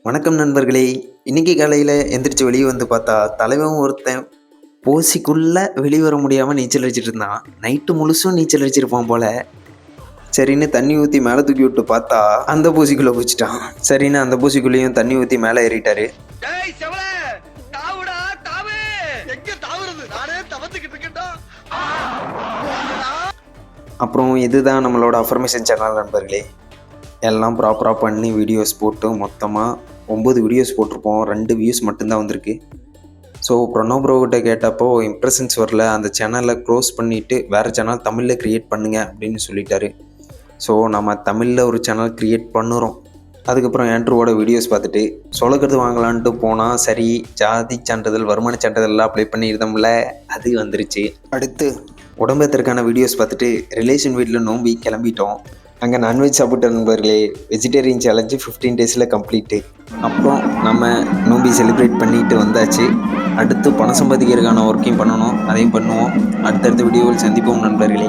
வணக்கம் நண்பர்களே. இன்னைக்கு காலையில் எந்திரிச்சு வெளியே வந்து பார்த்தா தலைவன் ஒருத்தன் போசிக்குள்ளே வெளியே வர முடியாமல் நீச்சல் அடிச்சிட்டு இருந்தான். நைட்டு முழுசும் நீச்சல் அடிச்சிருப்பான் போல. சரின்னு தண்ணி ஊற்றி மேலே தூக்கி விட்டு பார்த்தா அந்த பூசிக்குள்ளே குச்சிட்டான். சரின்னு அந்த பூசிக்குள்ளேயும் தண்ணி ஊற்றி மேலே ஏறிட்டாரு. அப்புறம் இதுதான் நம்மளோட அஃபர்மேஷன் சேனல் நண்பர்களே. எல்லாம் ப்ராப்பராக பண்ணி வீடியோஸ் போட்டு மொத்தமாக 9 வீடியோஸ் போட்டிருப்போம். 2 வியூஸ் மட்டும்தான் வந்திருக்கு. ஸோ ப்ரணோ ப்ரோகிட்ட கேட்டப்போ இம்ப்ரெஷன்ஸ் வரல, அந்த சேனலை க்ளோஸ் பண்ணிவிட்டு வேறு சேனல் தமிழில் க்ரியேட் பண்ணுங்க அப்படின்னு சொல்லிட்டாரு. ஸோ நம்ம தமிழில் ஒரு சேனல் க்ரியேட் பண்ணுறோம். அதுக்கப்புறம் ஆண்ட்ரூவோட வீடியோஸ் பார்த்துட்டு சொலக்கிறது வாங்கலான்ட்டு போனால் சரி ஜாதி சான்றிதழ் வருமான சான்றிதழ்லாம் அப்ளை பண்ணியிருந்தோம்ல, அது வந்துருச்சு. அடுத்து உடம்பேத்திற்கான வீடியோஸ் பார்த்துட்டு ரிலேஷன் வீட்டில் நோம்பி கிளம்பிட்டோம். அங்கே நான்வெஜ் சாப்பிட்ட நண்பர்களே, வெஜிடேரியன் சேலஞ்சு 15 டேஸில் கம்ப்ளீட்டு. அப்புறம் நம்ம நோம்பி செலிப்ரேட் பண்ணிட்டு வந்தாச்சு. அடுத்து பணம் சம்பாதிக்கிறதுக்கான ஒர்க்கையும் பண்ணணும், அதையும் பண்ணுவோம். அடுத்தடுத்த வீடியோவில் சந்திப்போம் நண்பர்களே.